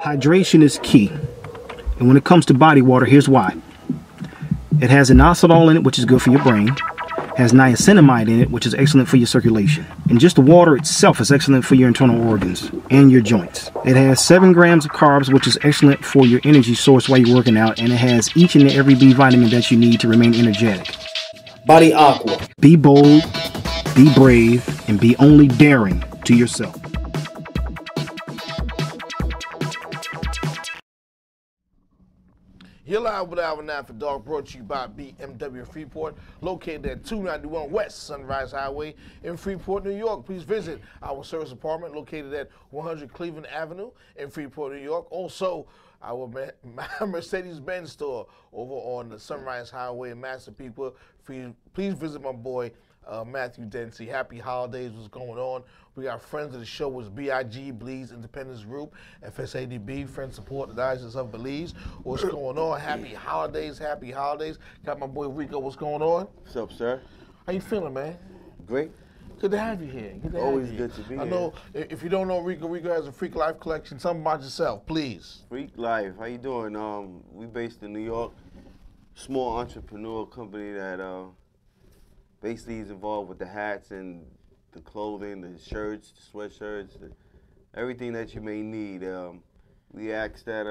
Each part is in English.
Hydration is key. And when it comes to body water, here's why. It has inositol in it, which is good for your brain. It has niacinamide in it, which is excellent for your circulation. And just the water itself is excellent for your internal organs and your joints. It has 7 grams of carbs, which is excellent for your energy source while you're working out. And it has each and every B vitamin that you need to remain energetic. Body Aqua. Be bold, be brave, and be only daring to yourself. You're live with Alvin for Dog, brought to you by BMW Freeport, located at 291 West Sunrise Highway in Freeport, New York. Please visit our service apartment located at 100 Cleveland Avenue in Freeport, New York. Also, our Mercedes-Benz store over on the Sunrise Highway in Massapequa. Please visit my boy, Matthew Dempsey. Happy holidays. What's going on? We got friends of the show was BIG, Bleeds Independence Group, FSADB, Friends Support the Diocese of Belize. What's going on? Happy holidays, happy holidays. Got my boy Rico. What's going on? What's up, sir? How you feeling, man? Great. Good to have you here. Always good to be here. I know if you don't know Rico has a Freak Life collection. Tell me about yourself, please. Freak Life. How you doing? We based in New York. Small entrepreneurial company that basically is involved with the hats and the clothing, the shirts, the sweatshirts, everything that you may need. We ask that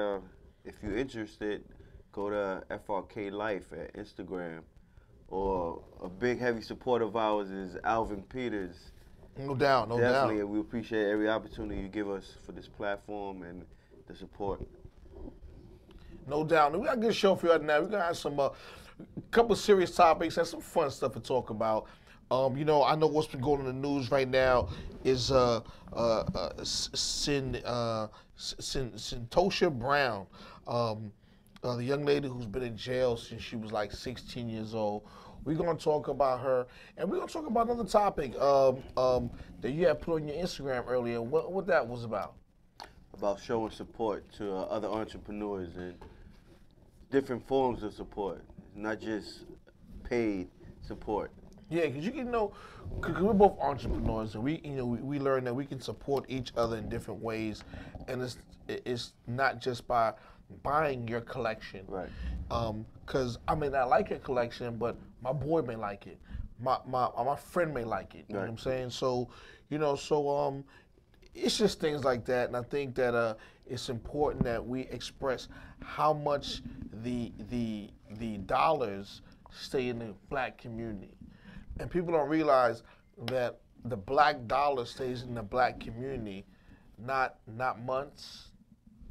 if you're interested, go to FRK Life at Instagram. Or a big heavy supporter of ours is Alvin Peters. No doubt, no doubt. Definitely, and we appreciate every opportunity you give us for this platform and the support. No doubt. We got a good show for you right now. We're going to have some couple serious topics and some fun stuff to talk about. You know, I know what's been going on in the news right now is Santosha Brown, the young lady who's been in jail since she was like 16 years old. We're going to talk about her, and we're going to talk about another topic that you had put on your Instagram earlier. What that was about? About showing support to other entrepreneurs and different forms of support, not just paid support. Yeah, because you can know, because we're both entrepreneurs, and we learn that we can support each other in different ways, and it's not just by buying your collection. Right. Because I may not like your collection, but my boy may like it. My friend may like it. You know what I'm saying? So, it's just things like that, and I think that it's important that we express how much the dollars stay in the black community. And people don't realize that the black dollar stays in the black community, not months,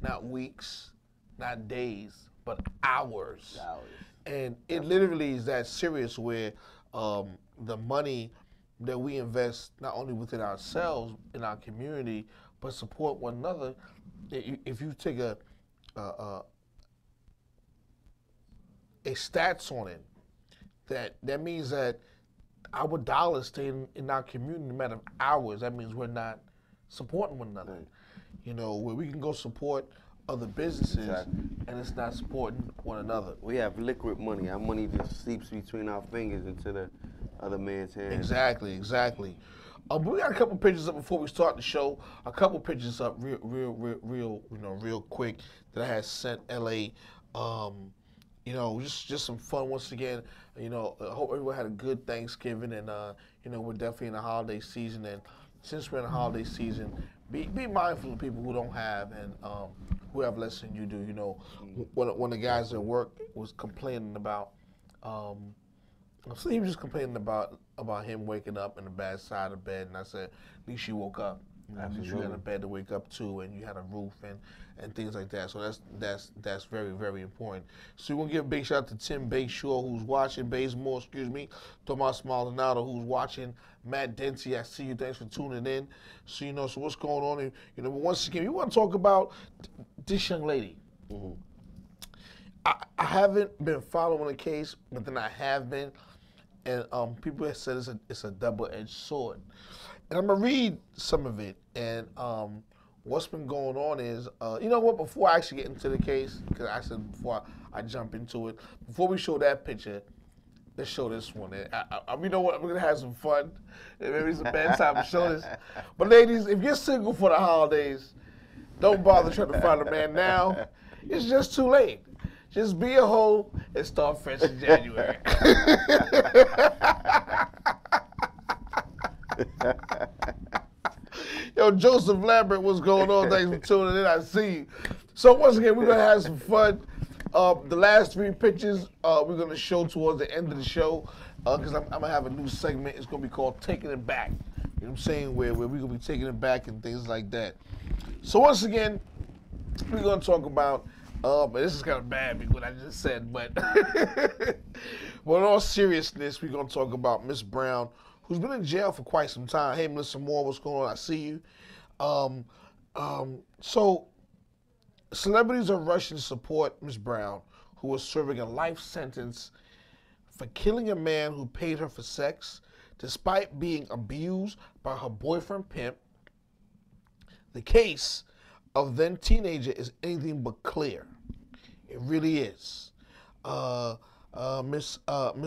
not weeks, not days, but hours. And it literally is that serious where the money that we invest not only within ourselves, in our community, but support one another. If you take a stats on it, that means that our dollars stay in our community no matter hours. That means we're not supporting one another. Right. You know, where we can go support other businesses and it's not supporting one another. We have liquid money. Our money just sleeps between our fingers into the other man's hands. Exactly. But we got a couple pictures up before we start the show. A couple pictures up real quick that I had sent LA. Just some fun once again. I hope everyone had a good Thanksgiving, and we're definitely in the holiday season. And since we're in the holiday season, be mindful of people who don't have and who have less than you do. When the guys at work was complaining about, so he was just complaining about him waking up in the bad side of bed, and I said, at least you woke up. At least you had a bed to wake up to, and you had a roof and things like that. So that's very, very important. So we want to give a big shout out to Tim Bayshore, who's watching, Bazemore, Tomas Maldonado, who's watching, Matt Dempsey, I see you. Thanks for tuning in. So so what's going on? But once again, we want to talk about this young lady. Mm-hmm. I haven't been following the case, but then I have been, and people have said it's a double-edged sword. And I'm going to read some of it, and what's been going on is, before I actually get into the case, because I said before I jump into it, before we show that picture, let's show this one. You know what, we're going to have some fun. Maybe it's a bad time to show this. But ladies, if you're single for the holidays, Don't bother trying to find a man now. It's just too late. Just be a hoe and start fresh in January. Yo, Joseph Lambert, what's going on? Thanks for tuning in. I see you. So once again, we're gonna have some fun. The last 3 pictures we're gonna show towards the end of the show because I'm gonna have a new segment. It's gonna be called "Taking It Back." You know what I'm saying? Where we're gonna be taking it back and things like that. So once again, we're gonna talk about. But this is kind of bad what I just said, but in all seriousness, we're gonna talk about Miss Brown, who's been in jail for quite some time. Hey, Melissa Moore, what's going on? I see you. So celebrities are rushing to support Miss Brown, who was serving a life sentence for killing a man who paid her for sex, despite being abused by her boyfriend pimp. The case of then teenager is anything but clear. It really is. Miss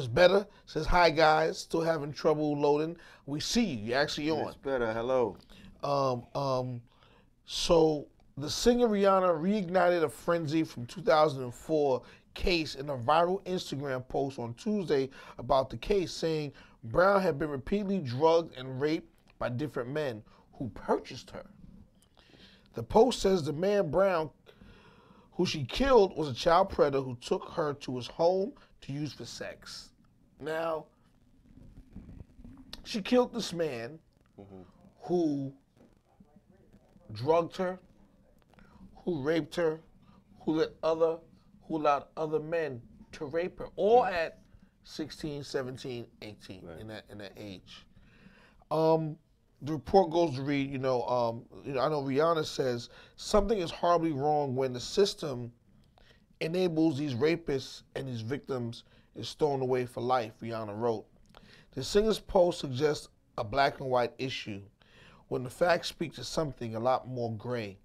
Better says, hi guys, still having trouble loading. We see you, you're actually on. Miss Better, hello. So the singer Rihanna reignited a frenzy from 2004 case in a viral Instagram post on Tuesday about the case, saying Brown had been repeatedly drugged and raped by different men who purchased her. The post says the man Brown, who she killed, was a child predator who took her to his home to use for sex. Now, she killed this man who drugged her, who raped her, who allowed other men to rape her, all at 16, 17, 18, right, in that age. The report goes to read, I know Rihanna says something is horribly wrong when the system enables these rapists and these victims is thrown away for life, Rihanna wrote. The singer's post suggests a black and white issue when the facts speak to something a lot more gray.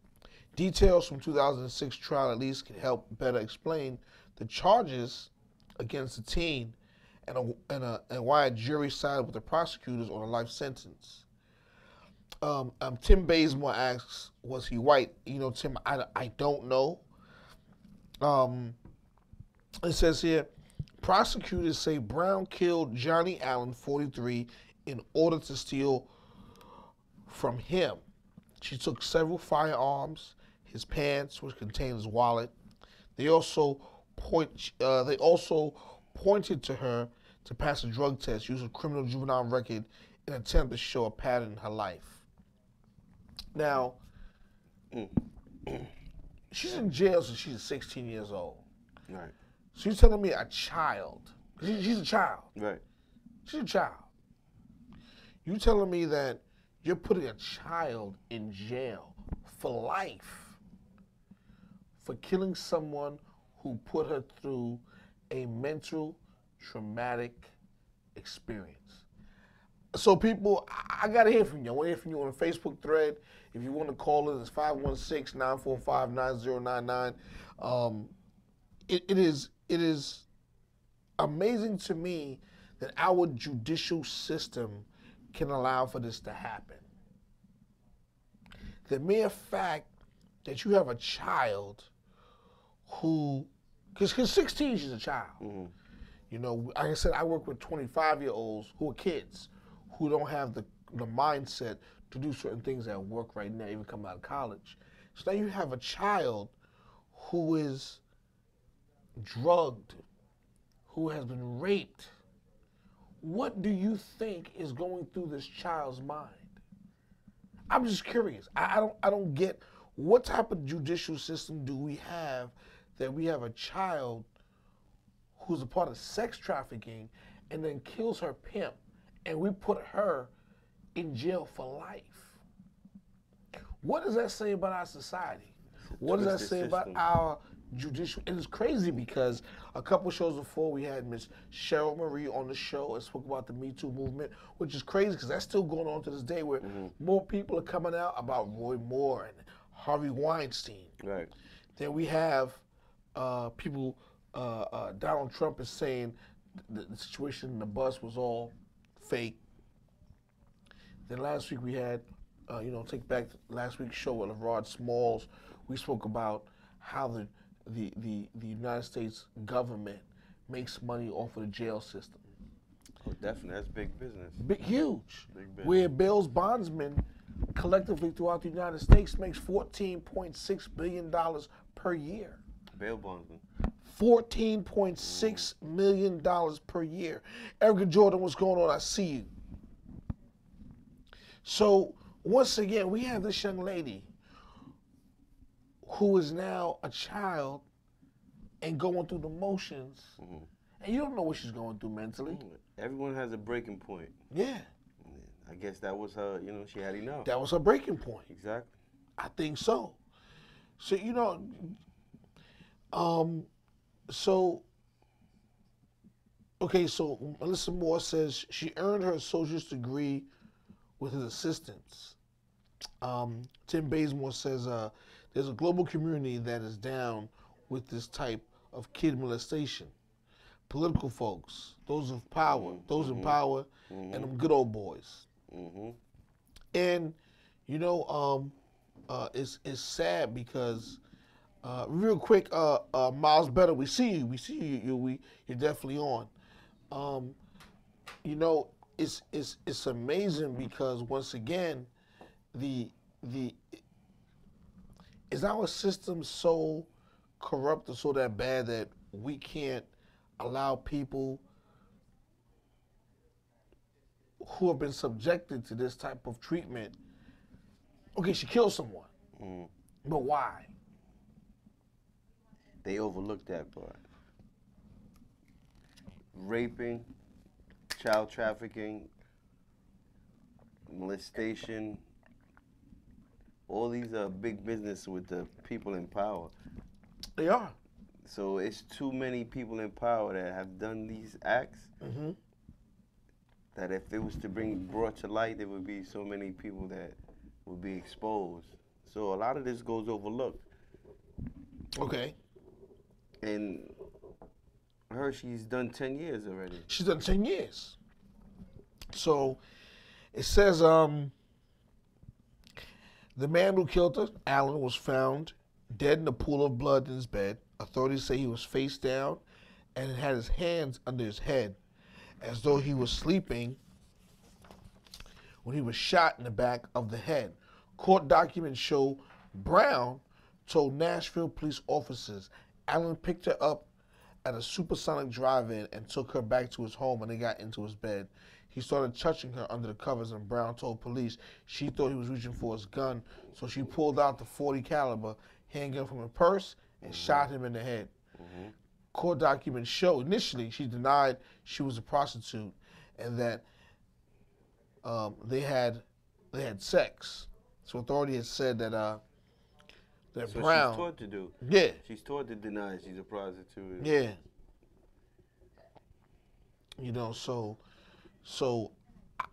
Details from 2006 trial at least can help better explain the charges against the teen and why a jury sided with the prosecutors on a life sentence. Tim Bazemore asks, was he white? Tim, I don't know. It says here, prosecutors say Brown killed Johnny Allen, 43, in order to steal from him. She took several firearms, his pants, which contained his wallet. They also pointed to her to pass a drug test using a criminal juvenile record in an attempt to show a pattern in her life. Now, she's in jail since she's 16 years old. Right. So you're telling me a child, she's a child. Right. She's a child. You telling me that you're putting a child in jail for life for killing someone who put her through a mental traumatic experience. So people, I gotta hear from you. I want to hear from you on a Facebook thread. If you want to call it, it's 516-945-9099. It is amazing to me that our judicial system can allow for this to happen. The mere fact that you have a child who, because 16, she's a child. Mm-hmm. Like I said, I work with 25-year-olds who are kids, who don't have the mindset to do certain things at work right now, even coming out of college. So now you have a child who is drugged, who has been raped. What do you think is going through this child's mind? I'm just curious. I don't get what type of judicial system do we have that we have a child who's a part of sex trafficking and then kills her pimp, and we put her in jail for life. What does that say about our society? What does that say about our judicial? And it's crazy because a couple shows before we had Miss Cheryl Marie on the show and spoke about the Me Too movement, which is crazy because that's still going on to this day where more people are coming out about Roy Moore and Harvey Weinstein. Right. Then we have people, Donald Trump is saying the situation in the bus was all fake. Then last week we had take back last week's show with LeRod Smalls. We spoke about how the United States government makes money off of the jail system. Oh, definitely, that's big business. Huge. Big business. Where bail's bondsmen collectively throughout the United States makes $14.6 billion per year. Bail bondsman. $14.6 million per year. Erica Jordan, what's going on? I see you. So, once again, we have this young lady who is now a child and going through the motions, and you don't know what she's going through mentally. Everyone has a breaking point. Yeah. I guess that was her, she had enough. That was her breaking point. Exactly. I think so. So, so Melissa Moore says she earned her associate's degree with his assistance. Tim Bazemore says there's a global community that is down with this type of kid molestation. Political folks, those of power, those in power, and them good old boys. And it's sad because real quick, Miles Better, we see you. You're definitely on. It's amazing because once again, is our system so corrupt or so that bad that we can't allow people who have been subjected to this type of treatment? Okay, she killed someone, but why? They overlooked that part. Raping, child trafficking, molestation, all these are big business with the people in power. They are. So it's too many people in power that have done these acts that if it was to brought to light, there would be so many people that would be exposed. So a lot of this goes overlooked. Okay. And she's done 10 years already. She's done 10 years. So it says the man who killed her, Alvin, was found dead in a pool of blood in his bed. Authorities say he was face down and had his hands under his head as though he was sleeping when he was shot in the back of the head. Court documents show Brown told Nashville police officers Allen picked her up at a supersonic drive-in and took her back to his home when they got into his bed. He started touching her under the covers, and Brown told police she thought he was reaching for his gun, so she pulled out the .40 caliber handgun from her purse and shot him in the head. Court documents show initially she denied she was a prostitute and that they had sex. So authority has said that So Brown. she's taught to do. Yeah. She's taught to deny she's a prostitute. Yeah. So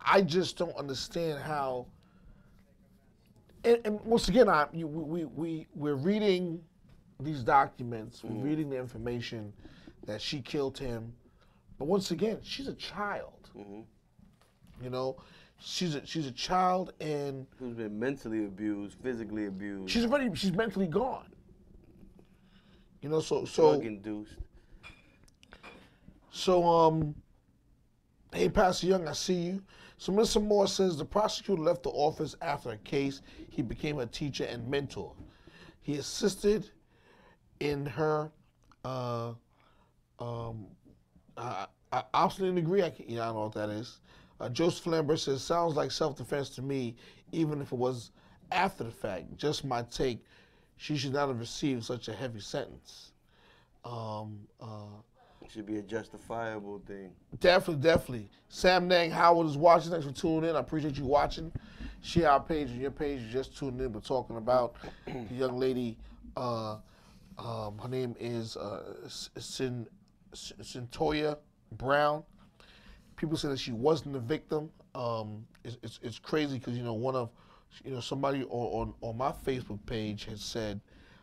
I just don't understand how. And once again, we're reading these documents, we're reading the information that she killed him, but once again, she's a child. She's a child and who's been mentally abused, physically abused. She's mentally gone. Drug induced. So hey, Pastor Young, I see you. So Mr. Moore says the prosecutor left the office after a case. He became a teacher and mentor. He assisted in her obstinate degree. I don't know what that is. Joseph Lambert says, sounds like self-defense to me, even if it was after the fact. Just my take. She should not have received such a heavy sentence. It should be a justifiable thing. Definitely. Sam Nang Howard is watching. Thanks for tuning in. I appreciate you watching. Share our page and your page. You just tuned in. We're talking about the young lady. Her name is Centoya Brown. People say that she wasn't the victim. It's crazy because somebody on my Facebook page had said,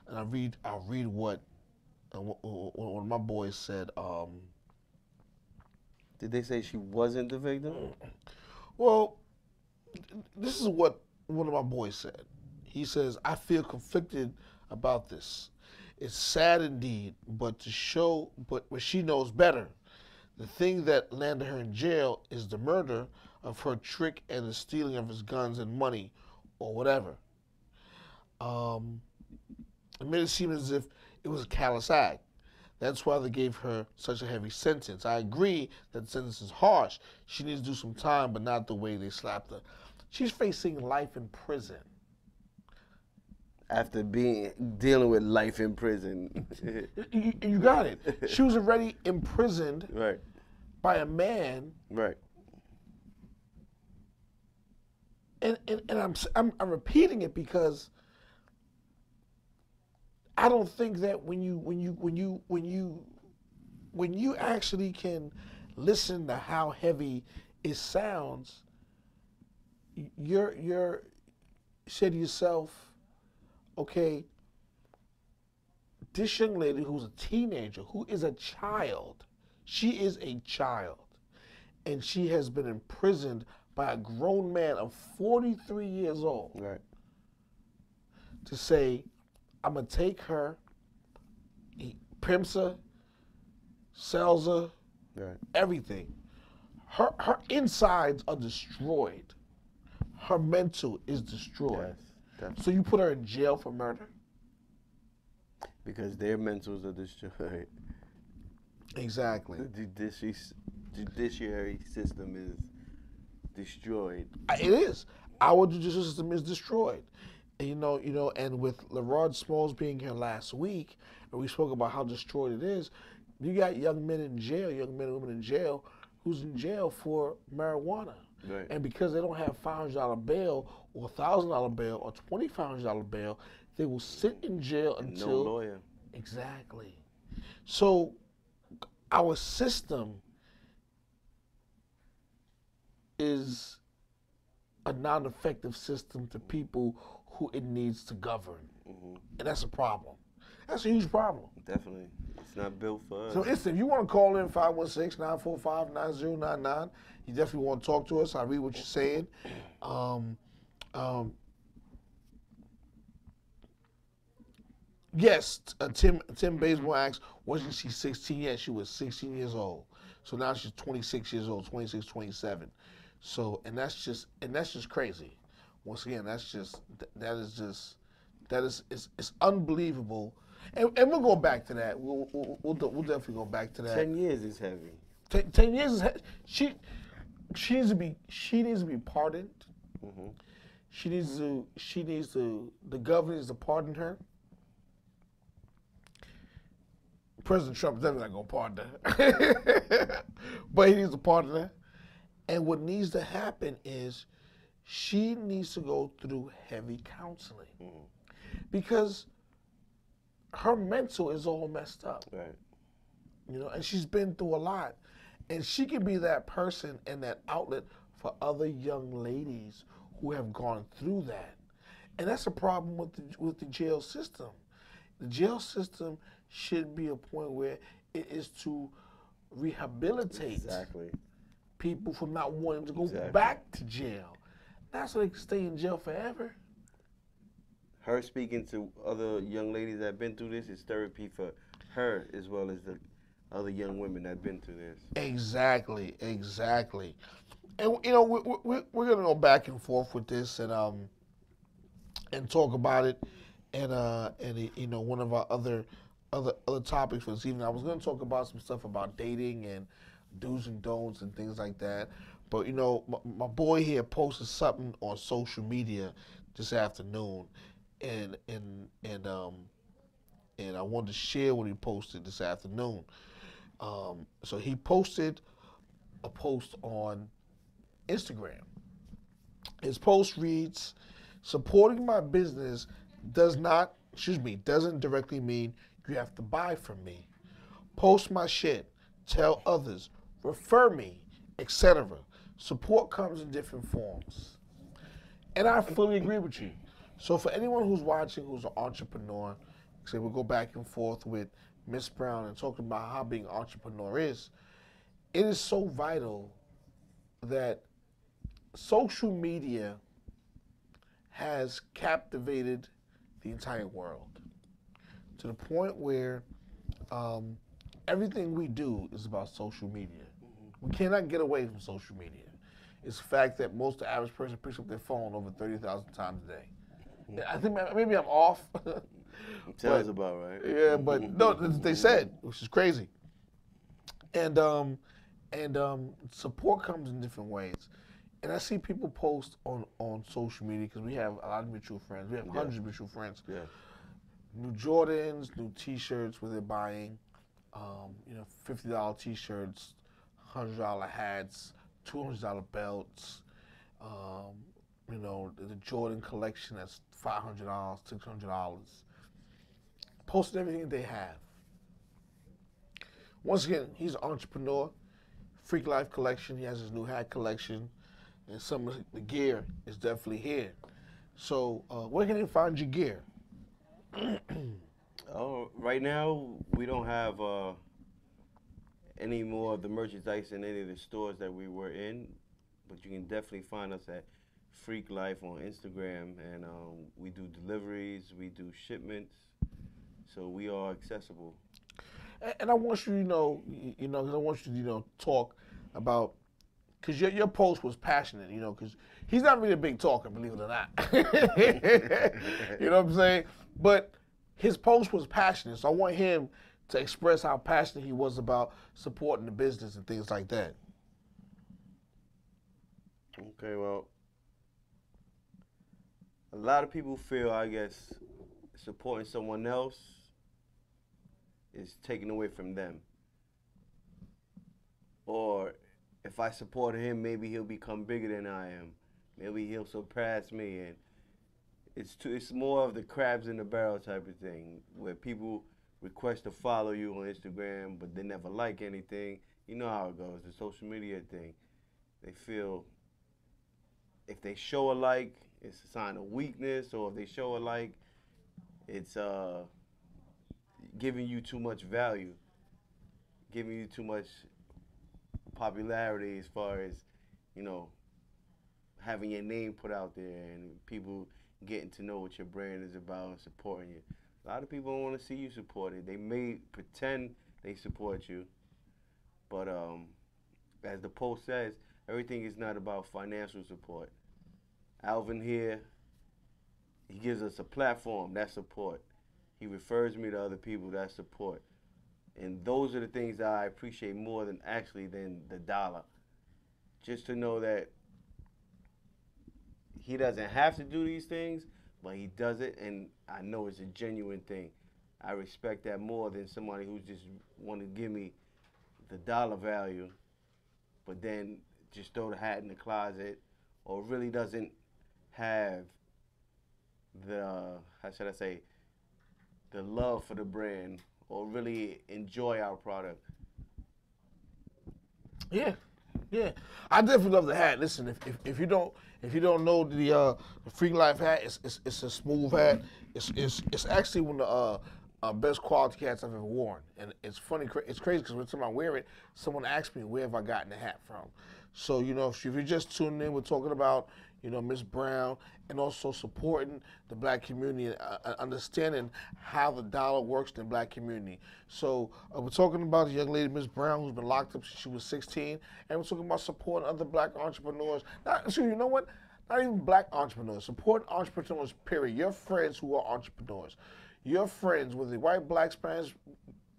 and I'll read what one of my boys said. Did they say she wasn't the victim? Well, this is what one of my boys said. He says, I feel conflicted about this. It's sad indeed, but she knows better. The thing that landed her in jail is the murder of her trick and the stealing of his guns and money or whatever. It made it seem as if it was a callous act. That's why they gave her such a heavy sentence. I agree that the sentence is harsh. She needs to do some time, but not the way they slapped her. She's facing life in prison. After dealing with life in prison. You got it. She was already imprisoned Right. by a man. Right. And I'm repeating it because I don't think that when you actually can listen to how heavy it sounds, you're say to yourself, okay, this young lady who's a teenager, who is a child, she is a child, and she has been imprisoned by a grown man of 43 years old. Right. To say, I'm going to take her, he pimps her, sells her, Right. everything. Her insides are destroyed. Her mental is destroyed. Yes, definitely. So you put her in jail for murder? Because their mentals are destroyed. Exactly. The judiciary system is destroyed. It is. Our judicial system is destroyed. And, and with LeRod Smalls being here last week, and we spoke about how destroyed it is, you got young men in jail, young men and women in jail, who's in jail for marijuana. Right. And because they don't have $500 bail or $1,000 bail or $2,500 bail, they will sit in jail until... No lawyer. Exactly. So our system is a non-effective system to people who it needs to govern. Mm-hmm. And that's a problem. That's a huge problem. Definitely. It's not built for us. So if you want to call in 516-945-9099, you definitely want to talk to us. I read what you're saying. Yes, Tim Bazemore asks, wasn't she 16 yet? She was 16 years old. So now she's 26 years old, 26, 27. So, and that's just crazy. Once again, it's unbelievable. And we'll go back to that. We'll definitely go back to that. 10 years is heavy. 10 years is she needs to be pardoned. Mm-hmm. The governor needs to pardon her. President Trump is definitely not going to pardon her. But he needs to pardon her. And what needs to happen is she needs to go through heavy counseling. Mm-hmm. Because her mental is all messed up. Right. And she's been through a lot. And she can be that person and that outlet for other young ladies who have gone through that. And that's a problem with the jail system. The jail system should be a point where it is to rehabilitate people from not wanting to go back to jail. Not so they can stay in jail forever. Her speaking to other young ladies that have been through this is therapy for her as well as the other young women that have been through this. Exactly. And we're gonna go back and forth with this and talk about it. And one of our other topics for this evening, I was gonna talk about some stuff about dating and do's and don'ts and things like that. But my boy here posted something on social media this afternoon, and I wanted to share what he posted this afternoon. So he posted a post on Instagram. His post reads, "Supporting my business doesn't directly mean you have to buy from me. Post my shit, tell others, refer me, etc. Support comes in different forms." And I fully agree with you. So for anyone who's watching who's an entrepreneur, say we'll go back and forth with Miss Brown and talking about how being an entrepreneur is, it is so vital that social media has captivated the entire world to the point where everything we do is about social media. We cannot get away from social media. It's the fact that most of the average person picks up their phone over 30,000 times a day. I think maybe I'm off. Sounds about right. Yeah, but no, they said, which is crazy. And support comes in different ways. And I see people post on social media because we have a lot of mutual friends. We have hundreds of mutual friends. Yeah. New Jordans, new T-shirts where they're buying, $50 T-shirts, $100 hats, $200 belts. The Jordan collection that's $500, $600. Posting everything they have. Once again, he's an entrepreneur. Freak Life collection. He has his new hat collection, and some of the gear is definitely here. So, where can they find your gear? Right now we don't have any more of the merchandise in any of the stores that we were in, but you can definitely find us at Freak Life on Instagram, and we do deliveries, we do shipments, so we are accessible. And I want you, because I want you to, talk about, because your post was passionate, because he's not really a big talker, believe it or not. You know what I'm saying? But his post was passionate, so I want him to express how passionate he was about supporting the business and things like that. Okay, well, a lot of people feel, I guess, supporting someone else is taken away from them. Or if I support him, maybe he'll become bigger than I am. Maybe he'll surpass me, and it's more of the crabs in the barrel type of thing, where people request to follow you on Instagram, but they never like anything. You know how it goes, the social media thing. They feel if they show a like, it's a sign of weakness, or if they show a like, it's giving you too much value, giving you too much popularity as far as, having your name put out there and people getting to know what your brand is about and supporting you. A lot of people don't want to see you supported. They may pretend they support you, but as the post says, everything is not about financial support. Alvin here, he gives us a platform, that's support. He refers me to other people, that's support. And those are the things that I appreciate more than the dollar. Just to know that he doesn't have to do these things, but he does it, and I know it's a genuine thing. I respect that more than somebody who just want to give me the dollar value, but then just throw the hat in the closet, or really doesn't have the, the love for the brand, or really enjoy our product. Yeah, I definitely love the hat. Listen, if you don't know the Freak Life hat, it's a smooth hat. It's actually one of the best quality hats I've ever worn. And it's funny, it's crazy because every time I wear it, someone asks me where have I gotten the hat from. So if you're just tuning in, we're talking about Miss Brown, and also supporting the black community, understanding how the dollar works in the black community. So we're talking about the young lady, Miss Brown, who's been locked up since she was 16, and we're talking about supporting other black entrepreneurs. You know what? Not even black entrepreneurs, supporting entrepreneurs, period. Your friends who are entrepreneurs. Your friends, whether they're white, black, Spanish,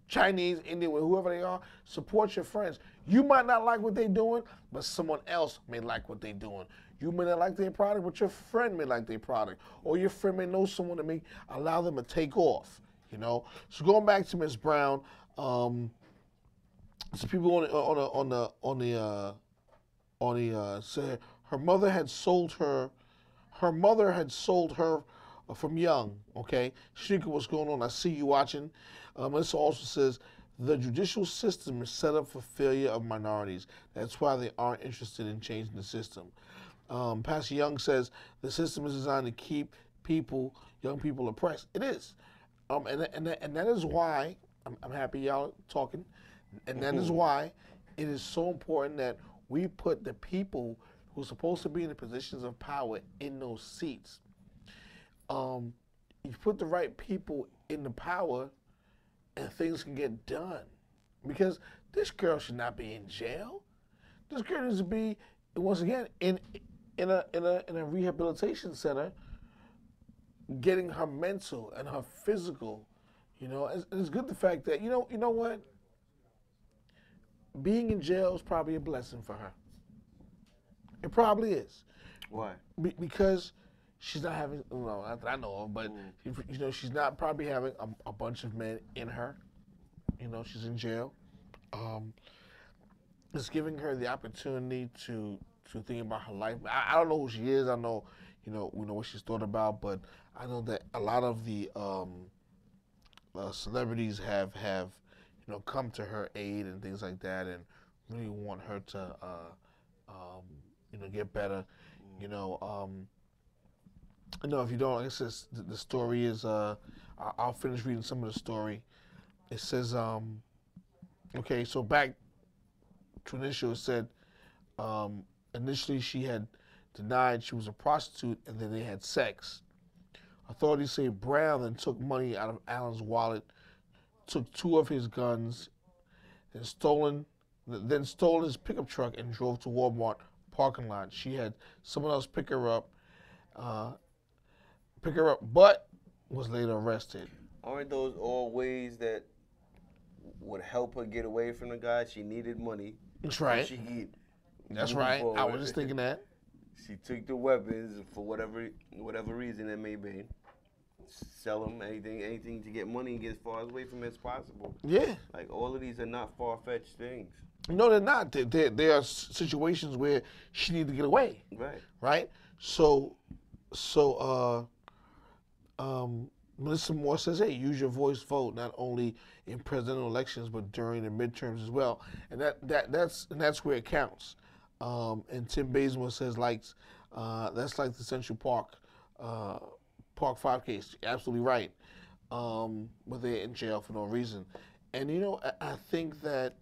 Chinese, Indian, whoever they are, support your friends. You might not like what they're doing, but someone else may like what they're doing. You may not like their product, but your friend may like their product. Or your friend may know someone that may allow them to take off, So going back to Miss Brown, some people said her mother had sold her from young, okay? Shanika, what's going on? I see you watching. This also says, the judicial system is set up for failure of minorities. That's why they aren't interested in changing the system. Pastor Young says, the system is designed to keep young people oppressed. It is. And that is why, I'm happy y'all talking, and that is why it is so important that we put the people who are supposed to be in the positions of power in those seats. you put the right people in the power, and things can get done. Because this girl should not be in jail. This girl needs to be, once again, in a rehabilitation center, getting her mental and her physical. It's good the fact that you know what, being in jail is probably a blessing for her. It probably is. Why? Because she's not having, not that I know of, but she's not probably having a bunch of men in her. She's in jail. It's giving her the opportunity to think about her life. I don't know who she is. I know, we know what she's thought about, but I know that a lot of the celebrities have come to her aid and things like that, and really want her to get better. If you don't, I guess the story is. I'll finish reading some of the story. It says, okay, so back to initial, it said, initially she had denied she was a prostitute, and then they had sex. Authorities say Brown then took money out of Allen's wallet, took 2 of his guns, and then stole his pickup truck and drove to Walmart parking lot. She had someone else pick her up, but was later arrested. Aren't those all ways that would help her get away from the guy? She needed money. That's right. That's right. Forward. I was just thinking that. She took the weapons for whatever reason it may be. Sell them, anything to get money and get as far away from it as possible. Yeah. Like, all of these are not far-fetched things. No, they're not. There are situations where she needs to get away. Right. Right? So Melissa Moore says, hey, use your voice, vote, not only in presidential elections, but during the midterms as well. And that's where it counts. And Tim Bazemore says, that's like the Central Park 5 case. You're absolutely right. But they're in jail for no reason. And, I think that,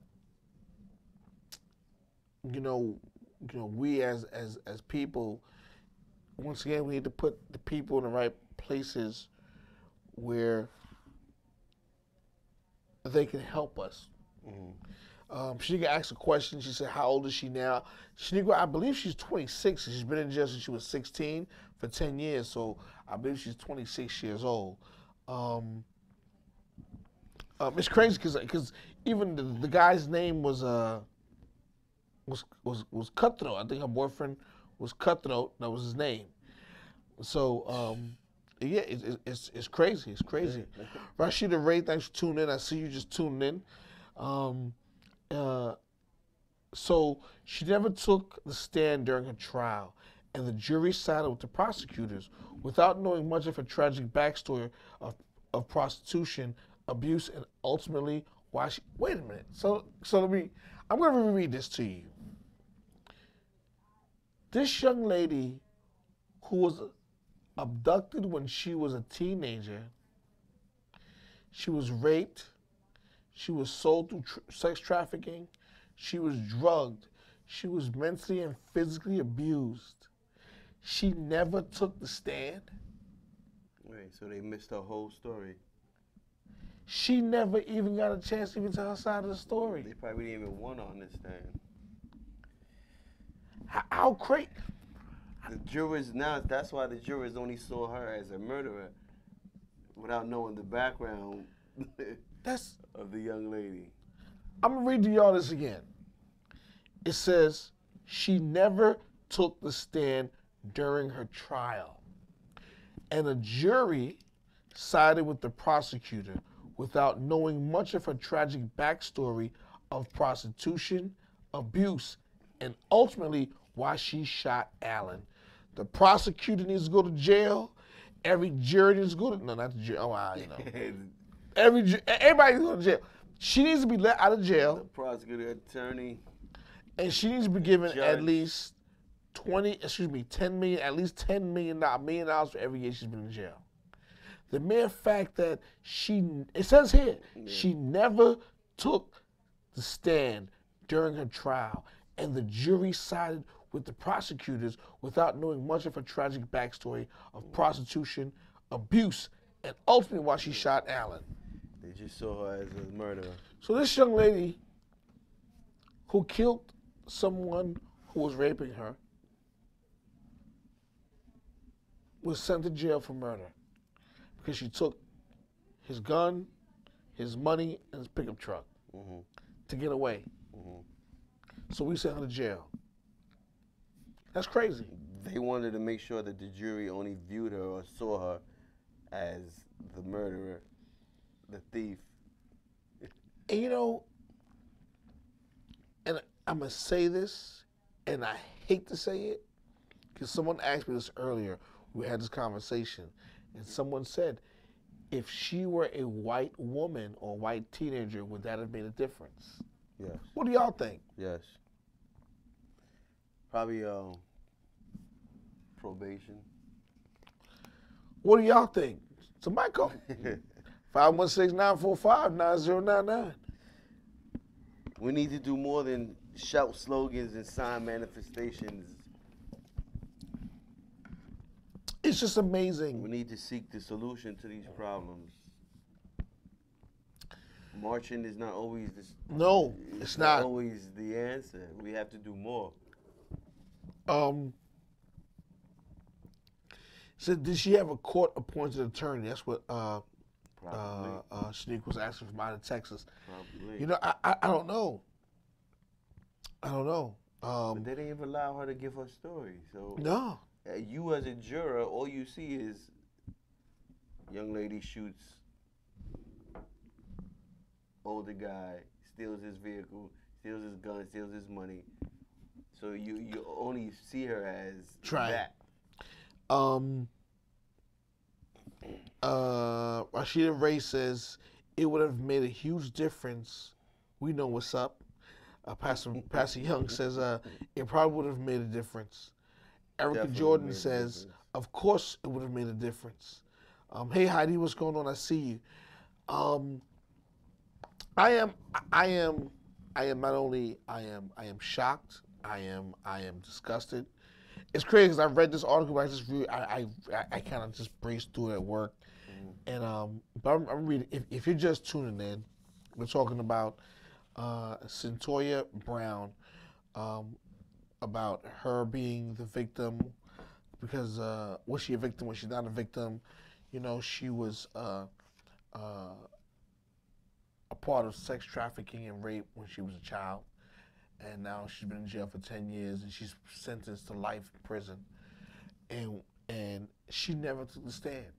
we as people, once again, we need to put the people in the right places where they can help us. Shanika asked a question. She said, how old is she now? Shanika, I believe she's 26. She's been in jail since she was 16 for 10 years. So I believe she's 26 years old. It's crazy because even the guy's name was Cutthroat. I think her boyfriend was Cutthroat. That was his name. So, yeah, it's crazy. It's crazy. Rashida Ray, thanks for tuning in. I see you just tuning in. So she never took the stand during her trial, and the jury sided with the prosecutors without knowing much of her tragic backstory of prostitution, abuse, and ultimately why she. Wait a minute. So I'm going to reread this to you. This young lady who was abducted when she was a teenager, she was raped, she was sold through sex trafficking, she was drugged, she was mentally and physically abused. She never took the stand. Right, so they missed her whole story. She never even got a chance to even tell her side of the story. They probably didn't even want to understand. How crazy. The jurors now, that's why the jurors only saw her as a murderer without knowing the background of the young lady. I'm going to read to y'all this again. It says, she never took the stand during her trial. And a jury sided with the prosecutor without knowing much of her tragic backstory of prostitution, abuse, and ultimately why she shot Allen. The prosecutor needs to go to jail. Every jury needs to go to, no, not the jail. Oh, wow, everybody needs to go to jail. She needs to be let out of jail. The prosecutor, attorney. And she needs to be given judge. at least $10 million, at least $10 million for every year she's been in jail. The mere fact that it says here, she never took the stand during her trial, and the jury sided with the prosecutors without knowing much of her tragic backstory of prostitution, abuse, and ultimately why she shot Allen. They just saw her as a murderer. So this young lady who killed someone who was raping her was sent to jail for murder because she took his gun, his money, and his pickup truck to get away. So we sent her to jail. That's crazy. They wanted to make sure that the jury only viewed her or saw her as the murderer, the thief. And you know, and I'm going to say this, and I hate to say it, because someone asked me this earlier. We had this conversation, and someone said, if she were a white woman or a white teenager, would that have made a difference? Yes. What do y'all think? Yes. Probably probation. What do y'all think? Somebody call 516-945-9099. We need to do more than shout slogans and sign manifestations. It's just amazing. We need to seek the solution to these problems. Marching is not always No, it's not. always the answer. We have to do more. So did she have a court-appointed attorney? That's what Probably. Shanique was asking from out of Texas. Probably. You know, I don't know. I don't know. But they didn't even allow her to give her story. So No. you as a juror, all you see is young lady shoots older guy, steals his vehicle, steals his gun, steals his money. So you only see her as Try it. that. Rashida Ray says it would have made a huge difference. We know what's up. Pastor Young says it probably would have made a difference. Erica Definitely Jordan made a says, difference. of course it would have made a difference. Hey Heidi, what's going on? I see you. I am not only I am shocked. I am disgusted. It's crazy because I read this article, but I kind of just braced through it at work, and but I'm reading. If you're just tuning in, we're talking about Centoya Brown, about her being the victim, because was she a victim? Was she not a victim? You know, she was a part of sex trafficking and rape when she was a child. And now she's been in jail for 10 years, and she's sentenced to life in prison. And she never took the stand.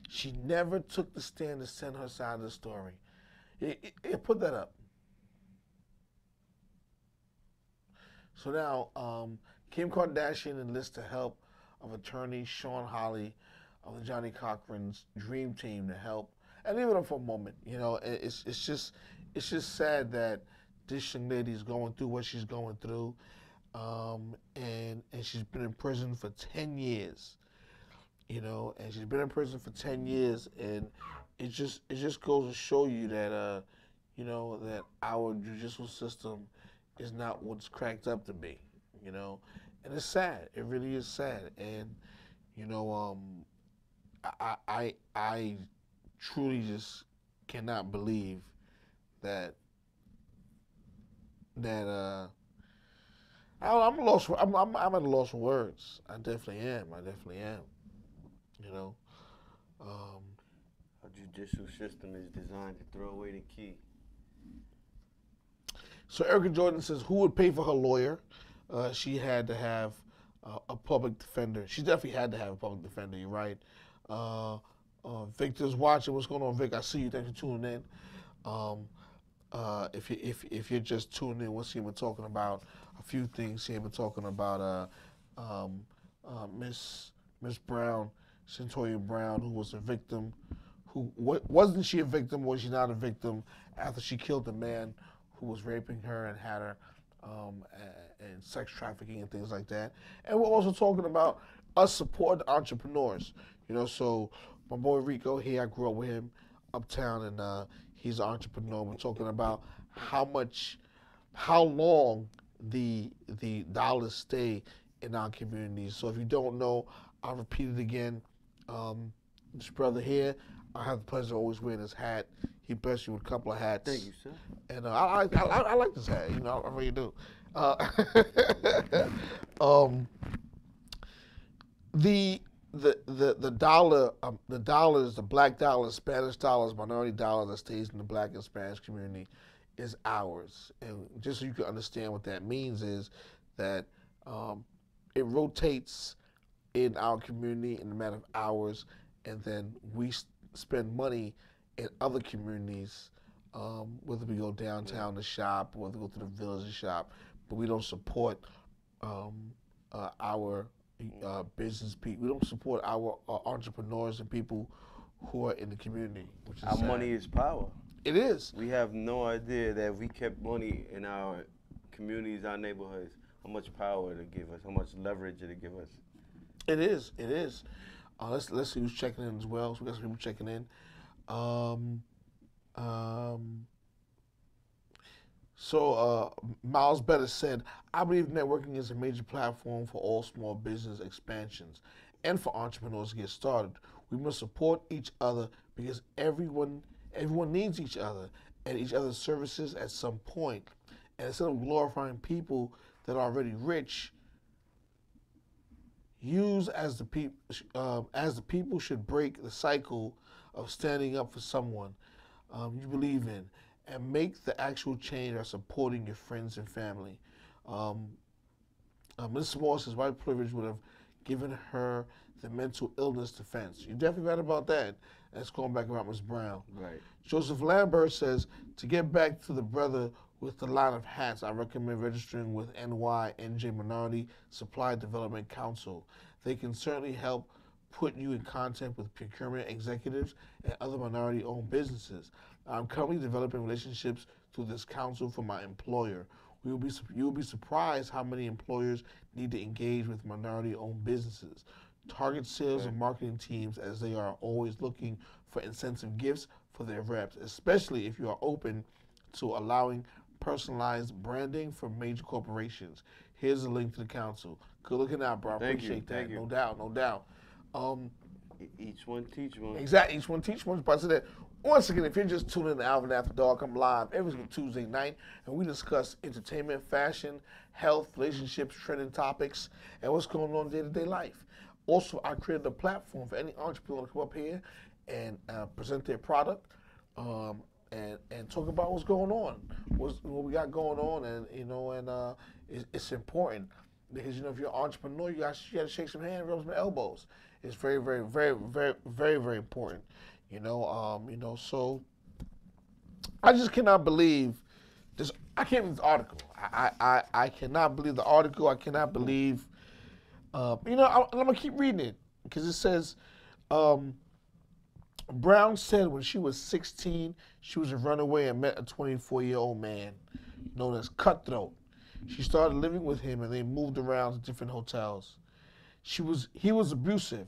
She never took the stand to send her side of the story. Put that up. So now, Kim Kardashian enlists the help of attorney Sean Hawley of the Johnny Cochran's Dream Team to help. And leave it up for a moment. You know, it's just sad that this young lady is going through what she's going through, and she's been in prison for 10 years. You know, and she's been in prison for 10 years, and it just goes to show you that you know, that our judicial system is not what's cracked up to be. You know, and it's sad. It really is sad. And you know, I truly just cannot believe that I'm lost. I'm at a loss for words. I definitely am. You know, Our judicial system is designed to throw away the key. so Erica Jordan says, who would pay for her lawyer? She had to have a public defender. She definitely had to have a public defender. You're right. Victor's watching. What's going on, Vic? I see you. Thanks for tuning in. If you're just tuning in, we're talking about a few things here. We're talking about Miss Brown, Centoya Brown, who was a victim. Wasn't she a victim? Was she not a victim after she killed the man who was raping her and had her and sex trafficking and things like that? And we're also talking about us supporting entrepreneurs. You know, so my boy Rico here, I grew up with him uptown, and he's an entrepreneur. We're talking about how long the dollars stay in our communities. So if you don't know, I'll repeat it again. This brother here, I have the pleasure of always wearing his hat. He blessed you with a couple of hats. Thank you, sir. And I like this hat. You know, I really do. Uh, um, the dollar, the dollars, the black dollars, Spanish dollars, minority dollars that stays in the black and Spanish community is ours. And just so you can understand what that means is that it rotates in our community in a matter of hours, and then we spend money in other communities, whether we go downtown to shop, whether we go to the village to shop, but we don't support our business people. We don't support our entrepreneurs and people who are in the community, which is Our sad. money is power. It is. We have no idea that if we kept money in our communities, our neighborhoods, how much power it'll give us, how much leverage it'll give us. It is. It is. Let's see who's checking in as well. So we got some people checking in. Miles Better said, I believe networking is a major platform for all small business expansions and for entrepreneurs to get started. We must support each other because everyone needs each other and each other's services at some point. And instead of glorifying people that are already rich, use as the people should break the cycle of standing up for someone you believe in, and make the actual change by supporting your friends and family. Ms. Moore says white privilege would have given her the mental illness defense. You're definitely right about that. That's going back about Ms. Brown. Right. Joseph Lambert says, to get back to the brother with the line of hats, I recommend registering with NYNJ Minority Supply Development Council. They can certainly help put you in contact with procurement executives and other minority-owned businesses. I'm currently developing relationships through this council for my employer. You will be surprised how many employers need to engage with minority-owned businesses. Target sales and marketing teams as they are always looking for incentive gifts for their reps, especially if you are open to allowing personalized branding for major corporations. Here's a link to the council. Good looking out, bro. I appreciate that. No doubt, no doubt. Each one teach one. Exactly. Each one teach one. But that. Once again, if you're just tuning in to Alvin After Dark, I'm live every single Tuesday night, and we discuss entertainment, fashion, health, relationships, trending topics, and what's going on in day-to-day life. Also, I created a platform for any entrepreneur to come up here and present their product and talk about what's going on, what we got going on, and it's important because if you're an entrepreneur, you got to shake some hands, rub some elbows. It's very, very, very, very, very, very important. So I just cannot believe this. I can't believe the article. I cannot believe the article. I cannot believe. I'm gonna keep reading it because it says, Brown said when she was 16, she was a runaway and met a 24-year-old man known as Cutthroat. She started living with him and they moved around to different hotels. He was abusive,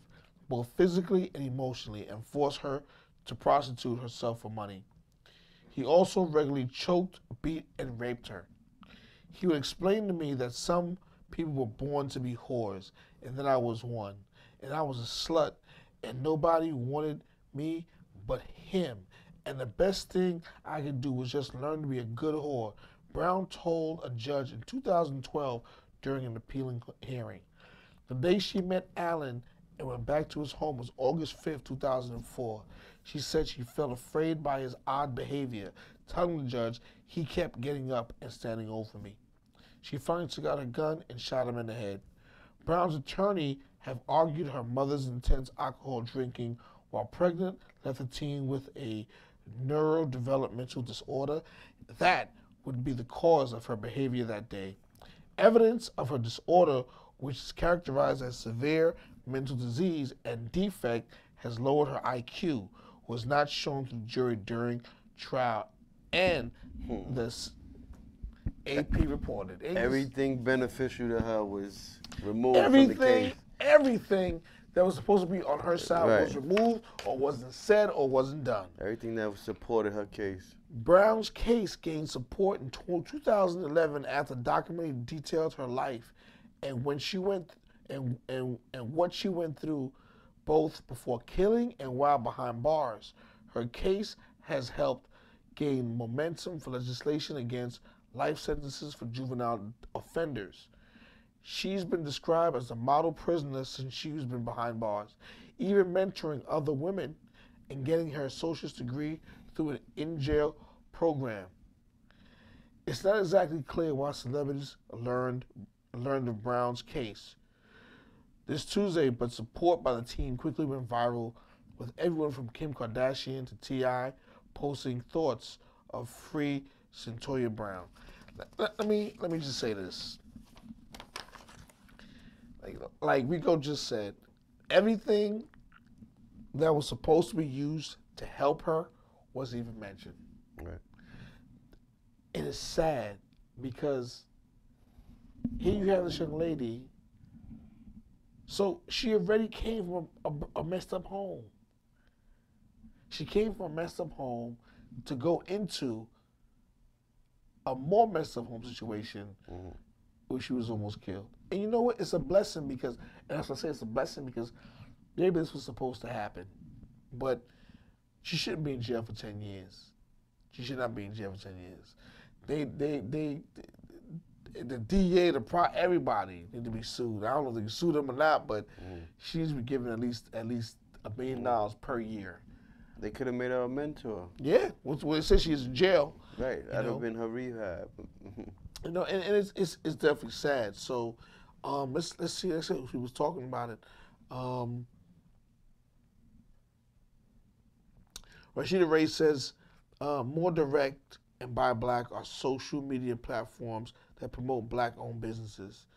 both physically and emotionally, and forced her to prostitute herself for money. He also regularly choked, beat, and raped her. He would explain to me that some people were born to be whores, and that I was one, and I was a slut, and nobody wanted me but him, and the best thing I could do was just learn to be a good whore, Brown told a judge in 2012 during an appealing hearing. The day she met Allen and went back to his home was August 5th, 2004. She said she felt afraid by his odd behavior, telling the judge he kept getting up and standing over me. She finally took out her gun and shot him in the head. Brown's attorney have argued her mother's intense alcohol drinking while pregnant left the teen with a neurodevelopmental disorder that would be the cause of her behavior that day. Evidence of her disorder, which is characterized as severe mental disease and defect, has lowered her IQ, was not shown to the jury during trial, and this AP reported. Everything beneficial to her was removed from the case. Everything that was supposed to be on her side was removed or wasn't said or wasn't done. Everything that supported her case. Brown's case gained support in 2011 after the documentary detailed her life and when she went and what she went through both before killing and while behind bars. Her case has helped gain momentum for legislation against life sentences for juvenile offenders. She's been described as a model prisoner since she's been behind bars, even mentoring other women and getting her associate's degree through an in-jail program. It's not exactly clear why celebrities learned of Brown's case this Tuesday, but support by the team quickly went viral, with everyone from Kim Kardashian to T.I. posting thoughts of free Centoya Brown. Let me just say this. Like Rico just said, everything that was supposed to be used to help her wasn't even mentioned. Right. It is sad because here you have this young lady. So she already came from a messed up home. She came from a messed up home to go into a more messed up home situation where she was almost killed. And you know what? It's a blessing because, and as I say, it's a blessing because maybe this was supposed to happen. But she shouldn't be in jail for 10 years. She should not be in jail for 10 years. The DA, everybody need to be sued. I don't know if they can sue them or not, but she needs to be given at least $1 million per year. They could have made her a mentor. Yeah, well, it says she's in jail. Right, that'd have been her rehab. You know, and it's definitely sad. So, let's see what she was talking about it. Rashida Ray says, more direct and buy black are social media platforms that promote black-owned businesses.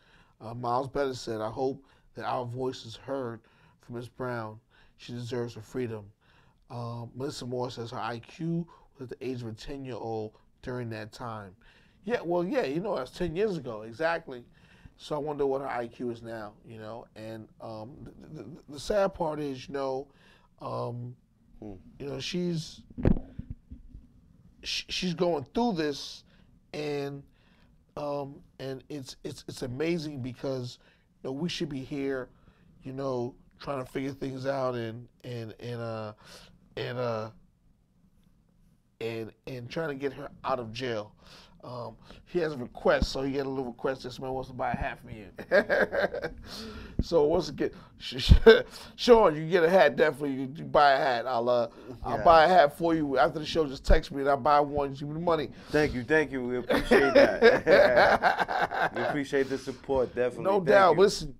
Miles Better said, I hope that our voice is heard from Ms. Brown. She deserves her freedom. Melissa Moore says her IQ was at the age of a 10-year-old during that time. Yeah, well, yeah, you know, that's 10 years ago, exactly. So I wonder what her IQ is now, you know. And the sad part is, you know, she's going through this, and it's amazing because, you know, we should be here, you know, trying to figure things out and trying to get her out of jail. He has a request, so he had a little request that somebody wants to buy a hat from you. So once again, Sean, you get a hat, definitely. You buy a hat. I'll buy a hat for you after the show. Just text me and I'll buy one. Give me the money. Thank you. We appreciate that. We appreciate the support, definitely. No doubt. Listen,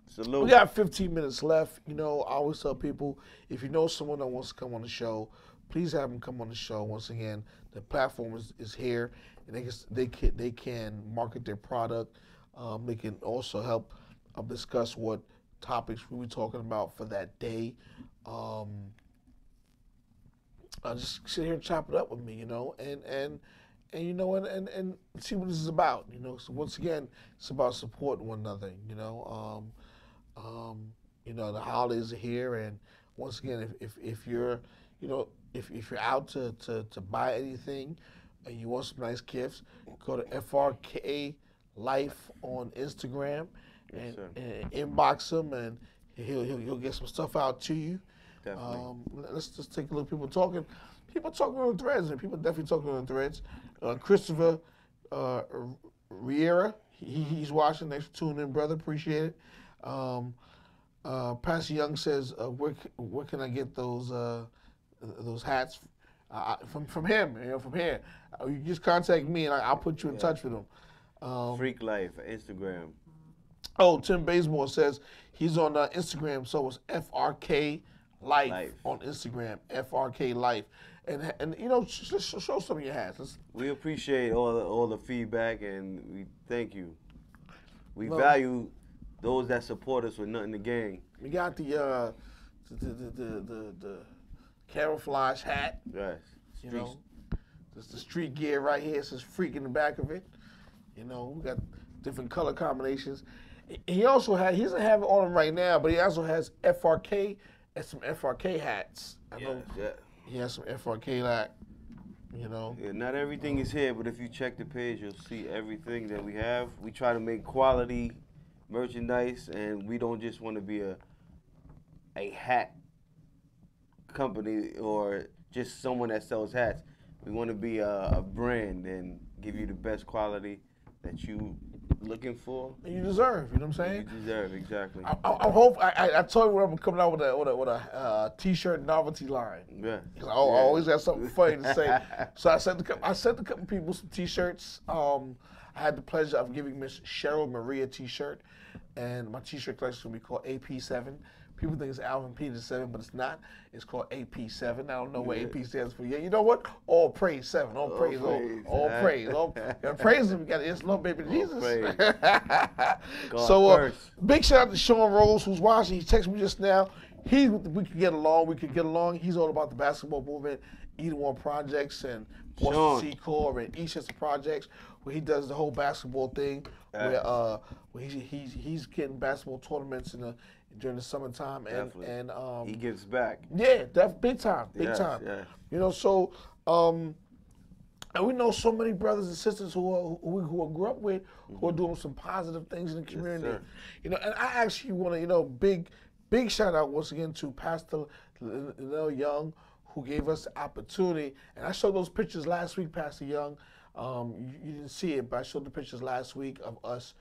salute. We got 15 minutes left. You know, I always tell people, if you know someone that wants to come on the show, please have them come on the show. Once again, the platform is here, and they can market their product. They can also help discuss what topics we'll be talking about for that day. Just sit here and chop it up with me, you know, and you know, and see what this is about, you know. So once again, it's about supporting one another, you know. You know, the holidays are here, and once again, if you're, you know, if you're out to buy anything and you want some nice gifts, go to FRK Life on Instagram and inbox him, and he'll get some stuff out to you. Definitely. Let's just take a look. People talking on the threads, and people definitely talking on the threads. Christopher Riera, he's watching. Thanks for tuning in, brother. Appreciate it. Pastor Young says, where can I get those hats from him? You know, from here. You just contact me, and I'll put you in touch with him. Freak Life, Instagram. Oh, Tim Bazemore says he's on Instagram, so it's FRK Life on Instagram, FRK Life. And you know, show some of your hats. We appreciate all the feedback, and we thank you. We value those that support us with nothing to gain. We got the camouflage hat. Yes. You know, this the street gear right here. It says "freak" in the back of it. You know, we got different color combinations. He also he doesn't have it on him right now, but he also has FRK and some FRK hats. I know he has some FRK hat. You know. Yeah, not everything is here, but if you check the page, you'll see everything that we have. We try to make quality merchandise, and we don't just want to be a hat company or just someone that sells hats. We want to be a brand and give you the best quality that you looking for. And you deserve, you know what I'm saying? You deserve, exactly. I hope I told you I'm coming out with a t-shirt novelty line. Yeah. I always got something funny to say. So I sent a couple people some t-shirts. I had the pleasure of giving Miss Cheryl Marie a t-shirt, and my t-shirt collection will be called AP7. People think it's Alvin Peter 7, but it's not. It's called AP7. I don't know what AP stands for yet. You know what? All praise 7. All praise. All praise. Praise him. We got it's Lord baby Jesus. So big shout out to Sean Rose who's watching. He texted me just now. We could get along. We could get along. He's all about the basketball movement, Either One Projects and Boston Sea Corps and Eastchester Projects, where he does the whole basketball thing. Where he's getting basketball tournaments during the summertime, and he gives back. Yeah, big time. Yeah. You know, so and we know so many brothers and sisters who I grew up with who are doing some positive things in the community. Yes, you know, and I actually want to, big shout out once again to Pastor Lil Young, who gave us the opportunity. And I showed those pictures last week, Pastor Young. You didn't see it, but I showed the pictures last week of us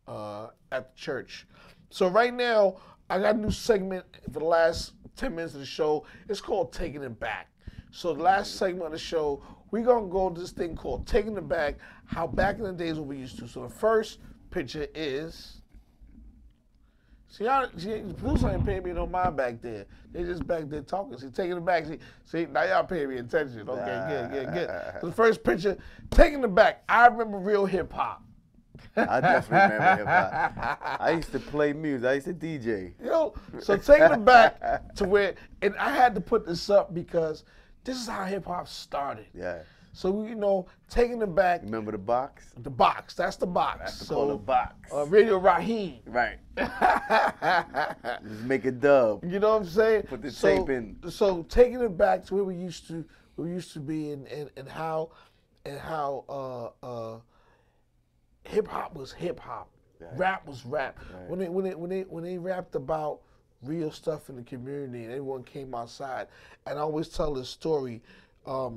at the church. So right now, I got a new segment for the last 10 minutes of the show. It's called Taking It Back. So the last segment of the show, we're going to go to this thing called Taking It Back, how back in the days what we used to. So the first picture is... See, the producer ain't paying me no mind back there. They just back there talking. See, taking it back. See, now y'all paying me attention. Okay, good. So the first picture, Taking It Back. I remember real hip hop. I definitely remember hip hop. I used to play music. I used to DJ. So taking it back to where, and I had to put this up because this is how hip hop started. Yeah. So, taking it back. Remember the box? The box. That's the box. That's the box. Radio Raheem. Right. Just make a dub. You know what I'm saying? Put the tape in. So taking it back to where we used to be, and how hip hop was hip hop, right. Rap was rap. Right. When they rapped about real stuff in the community and everyone came outside, and I always tell this story.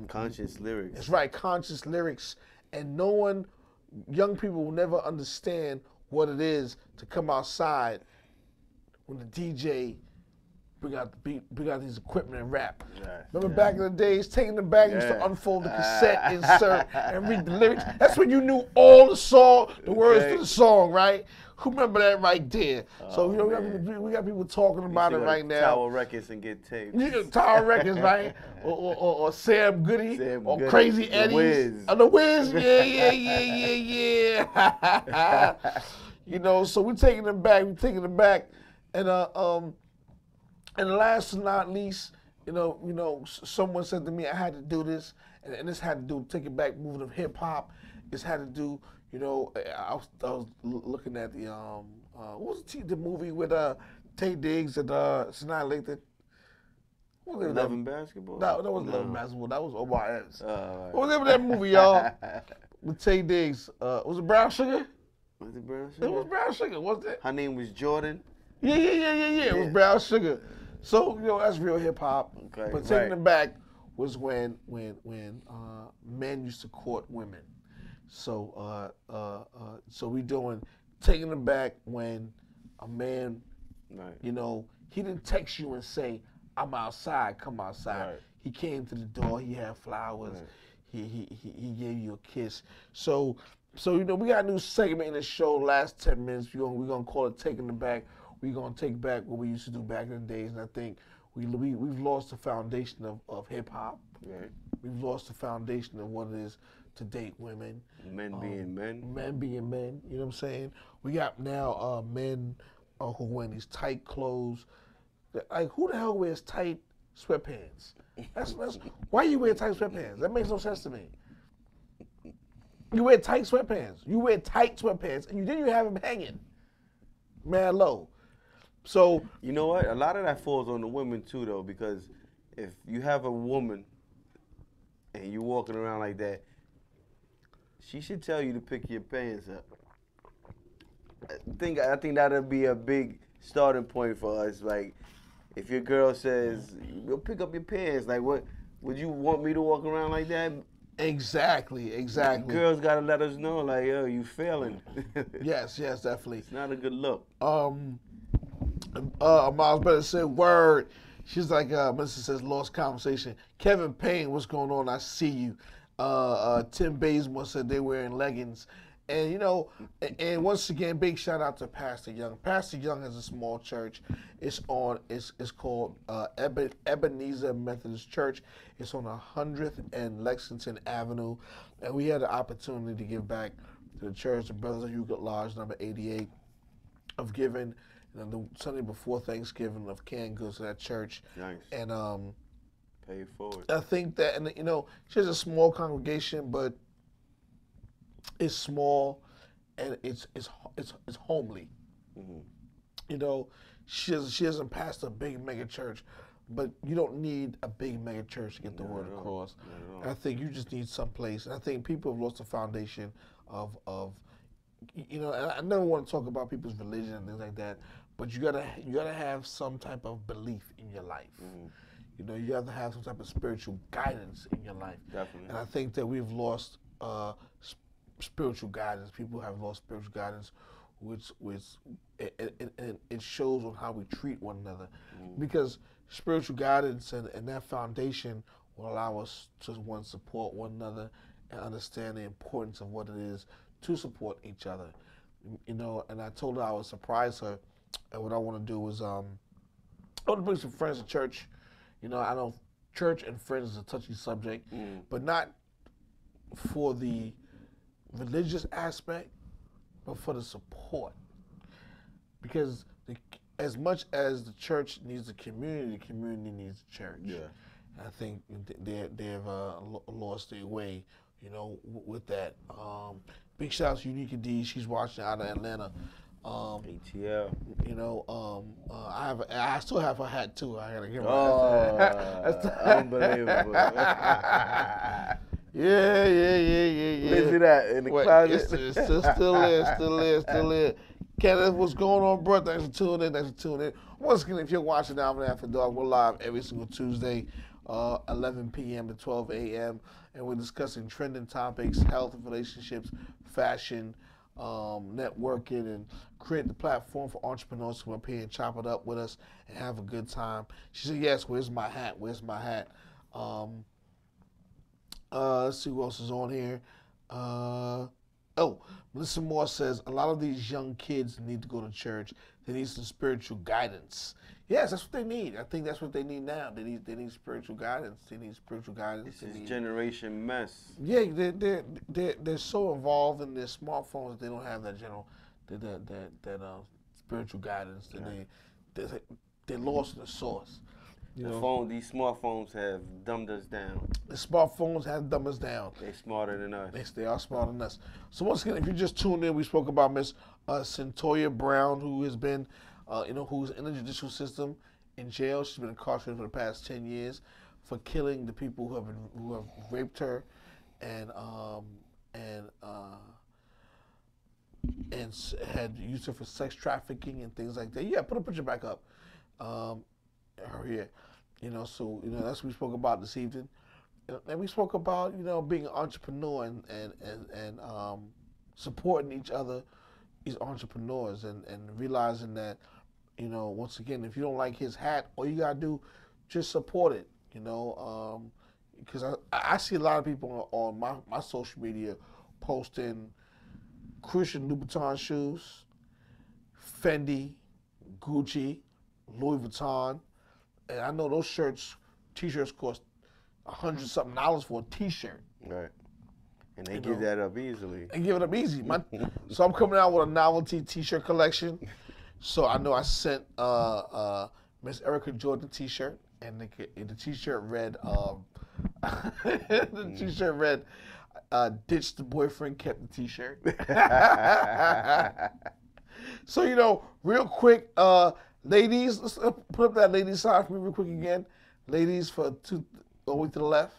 Conscious lyrics. That's right, conscious lyrics, and young people will never understand what it is to come outside when the DJ bring out the beat, bring out these equipment and rap. Remember back in the days, Taking It Back, used to unfold the cassette, insert, and read the lyrics. That's when you knew all the words to the song, right? Who remember that right there? So we got people talking about it right now. Tower Records and get tapes. Yeah, Tower Records, right? Or Sam Goody, or Crazy Eddie's. The Wiz. Yeah. So we're taking it back. And last but not least, someone said to me I had to do this, and this had to do take it back, movement of hip hop. This had to do, I was looking at the what was the movie with Tay Diggs and Sanaa Lathan? Love and Basketball? No, that wasn't Love and Basketball. That was OYS. What was the name of that movie, y'all? With Tay Diggs. Was it Brown Sugar? Was it Brown Sugar? It was Brown Sugar, wasn't it? Her name was Jordan? Yeah. It was Brown Sugar. So, that's real hip hop. Okay, but taking it back was when men used to court women. So we doing taking it back when a man, he didn't text you and say, "I'm outside, come outside." Right. He came to the door. He had flowers. Right. He gave you a kiss. So we got a new segment in the show. Last 10 minutes, we're gonna call it Taking It Back. We're gonna take back what we used to do back in the days, and I think we've lost the foundation of hip hop. Right. We've lost the foundation of what it is to date women. Men being men. Men being men. You know what I'm saying? We got now men who wear these tight clothes. Like, who the hell wears tight sweatpants? That's why you wear tight sweatpants? That makes no sense to me. You wear tight sweatpants. And then you have them hanging mad low. So you know what? A lot of that falls on the women too, though, because if you have a woman and you're walking around like that, she should tell you to pick your pants up. I think that'll be a big starting point for us. Like, if your girl says, "Go pick up your pants," like, what would you want me to walk around like that? Exactly. Girls gotta let us know, like, yo, you failing. Yes, definitely. It's not a good look. Miles Better said, word. She's like, Mr. says, lost conversation. Kevin Payne, what's going on? I see you. Tim Bazemore said they wearing leggings. And, you know, and once again, big shout out to Pastor Young. Pastor Young has a small church. It's called Ebenezer Methodist Church. It's on 100th and Lexington Avenue. And we had the opportunity to give back to the church, the Brothers of Euclid Lodge, number 88, of giving. And the Sunday before Thanksgiving of canned goods to that church. Nice. And Pay it forward. I think that, and you know, she has a small congregation, but it's small and it's homely. Mm-hmm. You know, she hasn't passed a big mega church, but you don't need a big mega church to get the word across. And I think you just need some place. And I think people have lost the foundation of you know, and I never want to talk about people's religion and things like that, but you gotta have some type of belief in your life. Mm-hmm. You know, you have to have some type of spiritual guidance in your life. Definitely. And I think that we've lost spiritual guidance. People have lost spiritual guidance, which it shows on how we treat one another. Mm-hmm. Because spiritual guidance and that foundation will allow us to, one, support one another and understand the importance of what it is to support each other. You know, and I told her I would surprise her, and what I want to do is I want to bring some friends to church. You know, I know church and friends is a touchy subject, but not for the religious aspect, but for the support. Because as much as the church needs the community needs the church. Yeah. I think they've lost their way, you know, with that. Big shout out to Unique D. She's watching out of Atlanta. ATL. You know, I still have her hat too. I gotta give her. Unbelievable. Yeah. Listen to that in the closet. It's still there. Kenneth, what's going on, bro? Thanks for tuning in. Once again, if you're watching Alvin After Dark, we're live every single Tuesday, 11 p.m. to 12 a.m., and we're discussing trending topics, health, relationships, fashion, networking, and create the platform for entrepreneurs to come up here and chop it up with us and have a good time. She said, yes, where's my hat? Let's see who else is on here. Melissa Moore says, a lot of these young kids need to go to church. They need some spiritual guidance. Yes, that's what they need. I think that's what they need now. They need spiritual guidance. This is generation mess. Yeah, they're so involved in their smartphones that they don't have that spiritual guidance. They're lost in the source. These smartphones have dumbed us down. The smartphones have dumbed us down. They're smarter than us. They are smarter than us. So once again, if you just tuned in, we spoke about Miss Centoya Brown, who has been, who's in the judicial system in jail. She's been incarcerated for the past 10 years for killing the people who have raped her and had used her for sex trafficking and things like that. Yeah, put a picture back up. Her here, so that's what we spoke about this evening, and we spoke about being an entrepreneur and supporting each other, these entrepreneurs, and realizing that once again, if you don't like his hat, all you gotta do, just support it, because I see a lot of people on my social media posting Christian Louboutin shoes, Fendi, Gucci, Louis Vuitton. And I know those t-shirts cost $100-something for a t-shirt. Right. And they give that up easily. And give it up easy. So I'm coming out with a novelty t-shirt collection. So I know I sent Miss Erica Jordan t-shirt, and the t-shirt read, ditch the boyfriend, kept the t-shirt. So, real quick, ladies, let's put up that ladies sign for me real quick again. Ladies all the way to the left.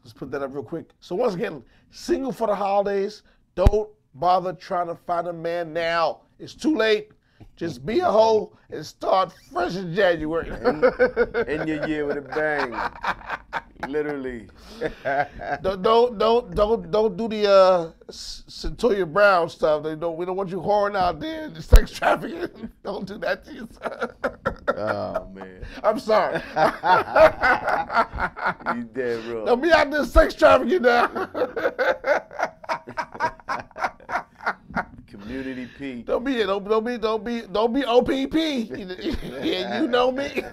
Let's put that up real quick. So once again, single for the holidays. Don't bother trying to find a man now. It's too late. Just be a hoe and start fresh in January. End your year with a bang. Literally. Don't do the Centoya Brown stuff. We don't want you whoring out there. The sex trafficking. Don't do that to yourself. Oh man. I'm sorry. You dead wrong. Don't be out there sex trafficking now. Community P. Don't be OPP. Yeah, you know me.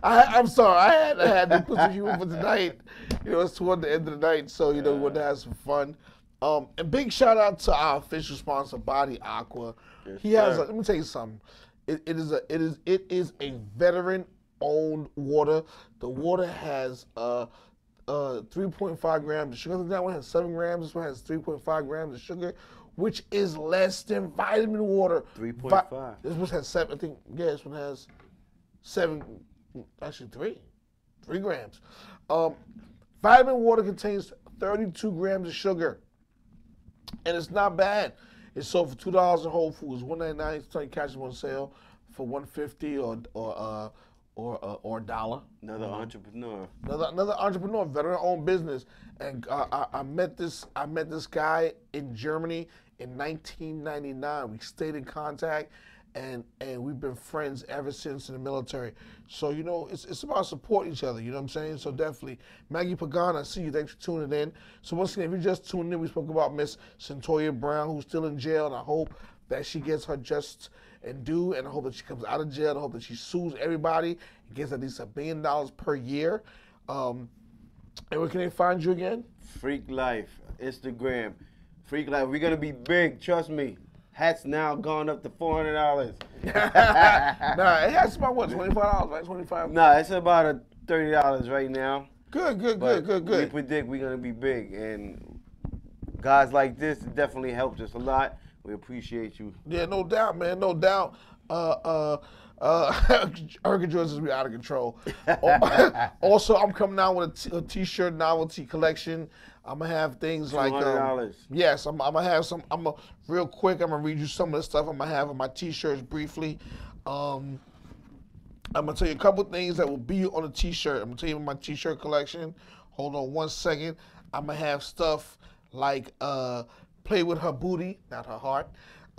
I'm sorry. I had to put you in for tonight. It's toward the end of the night, so we want to have some fun. And big shout out to our official sponsor, Body Aqua. Yes, he has. sir. Let me tell you something. It is a veteran-owned water. The water has 3.5 grams of sugar. That one has 7 grams. This one has 3.5 grams of sugar, which is less than vitamin water. 3.5. This one has 7. I think. Yeah, this one has 7. Actually, 3 grams. Vitamin water contains 32 grams of sugar, and it's not bad. It's sold for $2 at Whole Foods, $1.99. It's starting to catch them on sale for $1.50 or $1. Another entrepreneur. Another entrepreneur, veteran-owned business, and I met this guy in Germany in 1999. We stayed in contact, and we've been friends ever since in the military. So it's about supporting each other. You know what I'm saying? So definitely, Maggie Pagana, I see you. Thanks for tuning in. So once again, if you just tuned in, we spoke about Miss Centoya Brown, who's still in jail, and I hope that she gets her just and due, and I hope that she comes out of jail. I hope that she sues everybody and gets at least $1 billion per year. And where can they find you again? Freak Life, Instagram. Freak Life. We're gonna be big. Trust me. Hats now gone up to $400. Nah, it has about what, $25, right? 25. Nah, it's about $30 right now. Good. We predict we're gonna be big, and guys like this definitely helped us a lot. We appreciate you. Yeah, no doubt, man, no doubt. Hurricane George is out of control. Also, I'm coming out with a t-shirt novelty collection. I'm gonna have things like $200. Yes, I'm gonna have some. Real quick. I'm gonna read you some of the stuff I'm gonna have on my t-shirts briefly. I'm gonna tell you a couple things that will be on the t-shirt. I'm gonna tell you my t-shirt collection. Hold on one second. I'm gonna have stuff like play with her booty, not her heart.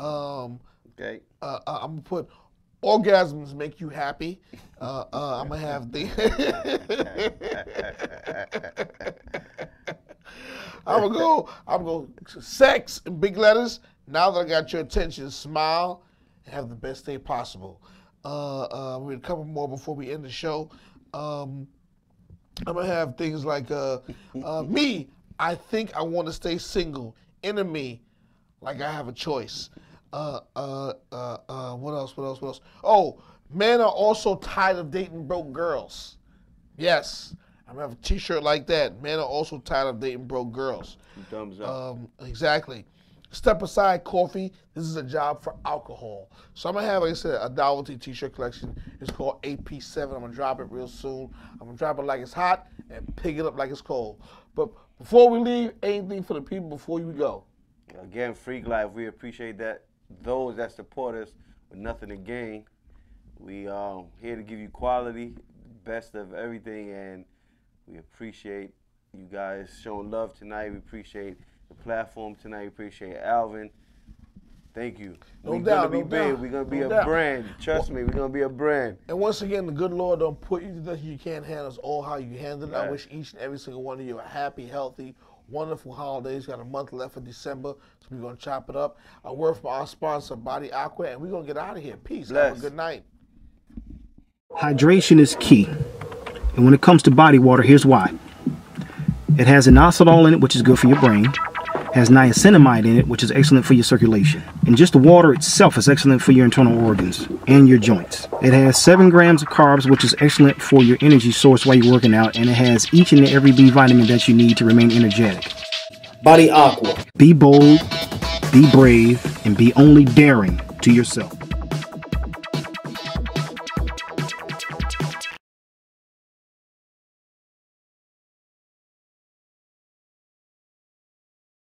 Okay. I'm gonna put orgasms make you happy. I'm gonna have the. I'm gonna go sex in big letters. Now that I got your attention, smile and have the best day possible. We have a couple more before we end the show. I'm gonna have things like me. I think I want to stay single. Inner me, like I have a choice. What else? Oh, men are also tired of dating broke girls. Yes, I'm gonna have a t-shirt like that. Men are also tired of dating broke girls. Thumbs up. Exactly. Step aside coffee. This is a job for alcohol. So I'm gonna have, like I said, a novelty t-shirt collection. It's called AP7. I'm gonna drop it real soon. I'm gonna drop it like it's hot and pick it up like it's cold. But before we leave, anything for the people before you go? Again, Freak Life, we appreciate that. Those that support us with nothing to gain. We here to give you quality, best of everything, and we appreciate you guys showing love tonight. We appreciate the platform tonight. We appreciate Alvin. Thank you. We're gonna be big. We're gonna be a brand. Trust me, we're gonna be a brand. And once again, the good Lord don't put you to nothing you can't handle. It's all how you handle it. Right. I wish each and every single one of you a happy, healthy, wonderful holidays. Got a month left for December, so we're gonna chop it up. A word from our sponsor, Body Aqua, and we're gonna get out of here. Peace. Bless. Have a good night. Hydration is key. And when it comes to body water, here's why. It has inositol in it, which is good for your brain. Has niacinamide in it, which is excellent for your circulation. And just the water itself is excellent for your internal organs and your joints. It has 7 grams of carbs, which is excellent for your energy source while you're working out. And it has each and every B vitamin that you need to remain energetic. Body Aqua. Be bold, be brave, and be only daring to yourself.